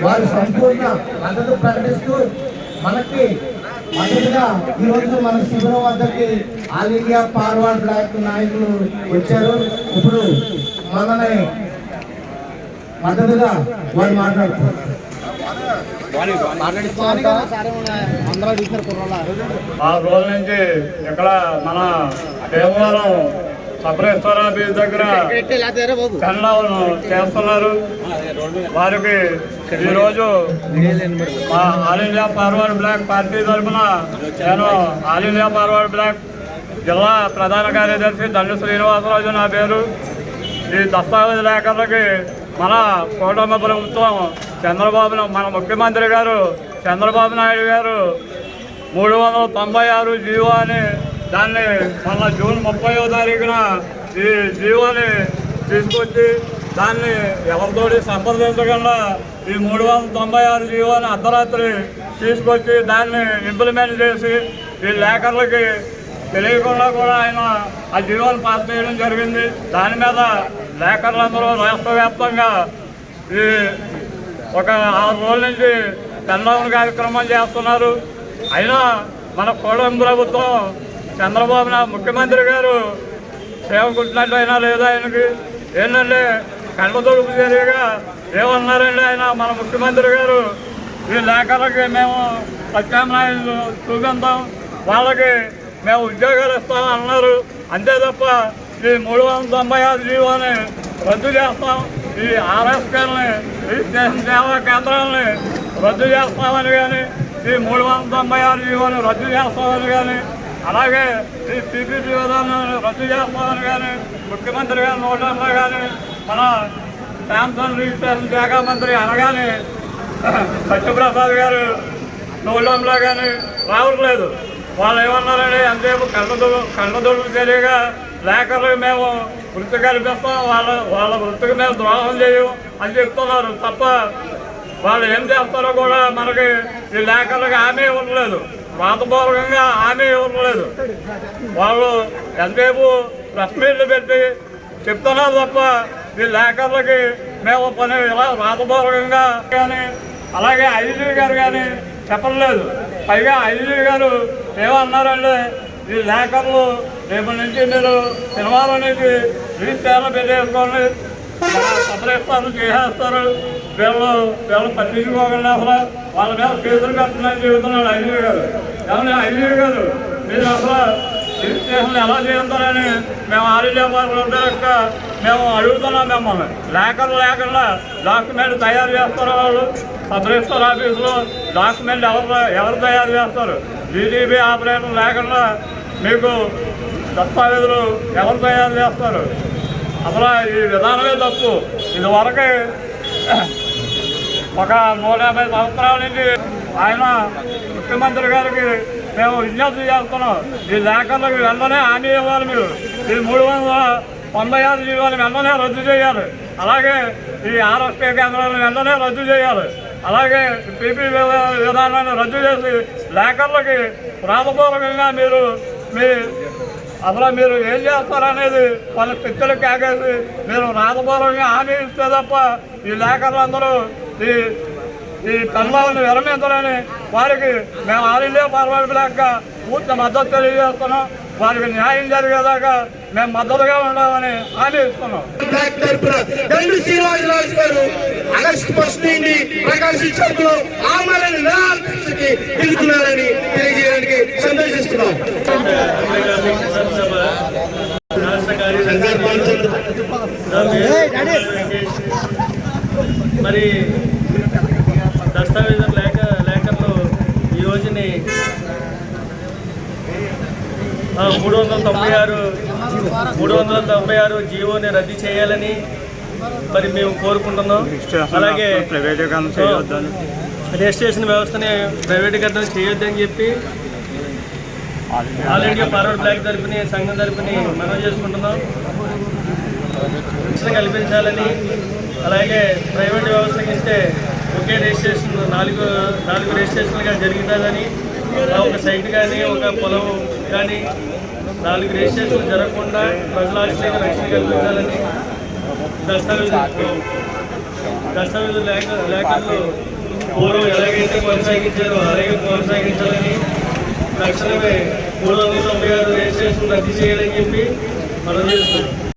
వారు సంపూర్ణ మద్దతు ప్రకటిస్తూ మనకి మద్దతుగా ఈరోజు మన శిబిరం వద్దకి ఆల్ ఇండియా ఫార్వర్డ్ బ్లాక్ నాయకులు వచ్చారు. ఇప్పుడు మనని మద్దతుగా వారు మాట్లాడుతున్నారు. ఆ రోజు నుంచి ఇక్కడ మన దేవాలయం సబరేశ్వర ఆఫీస్ దగ్గర కన్నాలను చేస్తున్నారు. వారికి ఈరోజు మా All India Forward Bloc party తరఫున నేను ఆల్ ఇండియా ఫార్వర్డ్ బ్లాక్ జిల్లా ప్రధాన కార్యదర్శి దండు శ్రీనివాసరాజు నా పేరు. ఈ దస్తావేజ్ లేఖలకి మన కూటమి ప్రభుత్వం మన ముఖ్యమంత్రి గారు చంద్రబాబు నాయుడు గారు 396 జీవో అని దాన్ని మన జూన్ 30వ తారీఖున ఈ జీవోని తీసుకొచ్చి దాన్ని ఎవరితోటి సంప్రదించకుండా ఈ 396 జీవోని అర్ధరాత్రి తీసుకొచ్చి దాన్ని ఇంప్లిమెంట్ చేసి ఈ లేఖర్లకి తెలియకుండా కూడా ఆయన ఆ జీవోని పాస్ చేయడం జరిగింది. దాని మీద లేఖర్లందరూ రాష్ట్ర వ్యాప్తంగా ఈ ఒక 6 రోజుల నుంచి తెల్లవన కార్యక్రమం చేస్తున్నారు. అయినా మన కూటమి ప్రభుత్వం చంద్రబాబు నాయుడు ముఖ్యమంత్రి గారు సేవ కుట్టినట్టు అయినా లేదా ఆయనకి ఏంటంటే కళ్ళతొడుపు చర్యగా ఏమన్నారండి ఆయన మన ముఖ్యమంత్రి గారు ఈ లేఖలకి మేము ప్రత్యామ్నాయం చూపిస్తాం, వాళ్ళకి మేము ఉద్యోగాలు ఇస్తాం అన్నారు. అంతే తప్ప ఈ 396 జీవోని రద్దు చేస్తాం, ఈ ఆర్ఎస్కేల్ని రిజిస్ట్రేషన్ సేవా కేంద్రాలని రద్దు చేస్తామని కానీ ఈ 396 జీవోని రద్దు చేస్తామని కానీ అలాగే ఈ పీపీపీ విధానాన్ని రద్దు చేస్తామని కానీ ముఖ్యమంత్రి గారి నోటంలో కానీ మన శాంసంగ్ రిజిస్ట్రేషన్ శాఖ మంత్రి అనగానే సత్యప్రసాద్ గారు నోటంలో కానీ రావట్లేదు. వాళ్ళు ఏమన్నారంటే అంతేపు కళ్ళదొడుపు చర్యగా లేఖలు మేము వృత్తి కల్పిస్తాం, వాళ్ళ వృత్తికి మేము ద్రోహం చేయం అని చెప్తున్నారు తప్ప వాళ్ళు ఏం చేస్తారో కూడా మనకి ఈ లేఖలకు హామీ ఇవ్వట్లేదు, వ్రాతపూర్వకంగా హామీ ఇవ్వట్లేదు. వాళ్ళు ఎంతసేపు ప్రెస్ మీట్లు పెట్టి చెప్తున్నారు తప్ప ఈ లేఖలకి మేము పని ఇలా వ్రాతపూర్వకంగా కానీ అలాగే ఐజీ గారు కానీ చెప్పలేదు. పైగా ఐజీ గారు ఏమన్నారంటే ఈ లేఖలు రేపటి నుంచి మీరు సినిమాల నుంచి రీసేలు పెట్టేసుకోండి, సపరేస్తారు చేసేస్తారు, వీళ్ళు పట్టించుకోకుండా అసలు వాళ్ళ మీద కేసులు పెట్టాలని చెబుతున్నాడు ఐజీ గారు. ఏమన్నా ఐజీ గారు మీరు అసలు రిజిస్ట్రేషన్లు ఎలా చేస్తారని మేము ఆర్యజాపాలక మేము అడుగుతున్నాం మిమ్మల్ని. లేఖలు లేకుండా డాక్యుమెంట్ తయారు చేస్తారు వాళ్ళు సబరేశ్వర ఆఫీసులో డాక్యుమెంట్ ఎవరు తయారు చేస్తారు? జీడీపీ ఆపరేటర్ లేకుండా మీకు దస్తావేజులు ఎవరు తయారు చేస్తారు? అసలు ఈ విధానమే తప్పు. ఇదివరకు ఒక 150 సంవత్సరాల నుంచి ఆయన ముఖ్యమంత్రి గారికి మేము విజ్ఞప్తి చేస్తున్నాం, ఈ లేఖలకు వెంటనే హామీ ఇవ్వాలి, మీరు ఈ 396 జీవాలు వెంటనే రద్దు చేయాలి, అలాగే ఈ ఆర్ఎస్కే కేంద్రాలను వెంటనే రద్దు చేయాలి, అలాగే పీపీ విధానాన్ని రద్దు చేసి లేఖర్లకి వ్రాతపూర్వకంగా మీరు ఏం చేస్తారనేది వాళ్ళ పిచ్చలు కాకేసి మీరు వ్రాతపూర్వకంగా హామీ ఇస్తే తప్ప ఈ లేఖర్లందరూ ఈ తల్లాలను విరమించాలని వారికి మేము ఆల్ ఇండియా ఫార్వర్డ్ బ్లాక్గా పూర్తి మద్దతు తెలియజేస్తున్నాం. వారికి న్యాయం జరిగేదాకా మేము మద్దతుగా ఉండాలని హామీ ఇస్తున్నాం. ఆగస్టు 1 నుండి ప్రకాశం చౌక్లో ఆమరణ నిరాకరించడానికి తెలియజేయడానికి సందేశిస్తున్నాం. మరి దస్తావేజు లేఖలు ఈ రోజుని 396 జీవోని రద్దు చేయాలని మరి మేము కోరుకుంటున్నాం. అలాగే రిజిస్ట్రేషన్ వ్యవస్థని ప్రైవేటీకరణ చేయొద్దని చెప్పి ఆల్ ఇండియా ఫార్వర్డ్ బ్లాక్ తరపుని సంఘం తరపుని మనం చేసుకుంటున్నాం. కల్పించాలని అలాగే ప్రైవేట్ వ్యవస్థకి ఇస్తే ఒకే రిజిస్ట్రేషన్ 4 రిజిస్ట్రేషన్లుగా జరుగుతుందని ఒక సైట్ కానీ ఒక పొలం కానీ 4 రిజిస్ట్రేషన్లు జరగకుండా ప్రజల ఆస్తికి రక్షణ కల్పించాలని దస్తావేజు దస్తావేజు లేఖల్లో పూర్వం ఎలాగైతే కొనసాగించారో అలాగే కొనసాగించాలని తక్షణమే 396 రిజిస్ట్రేషన్ రద్దు చేయాలని చెప్పి మనం చేస్తున్నాం.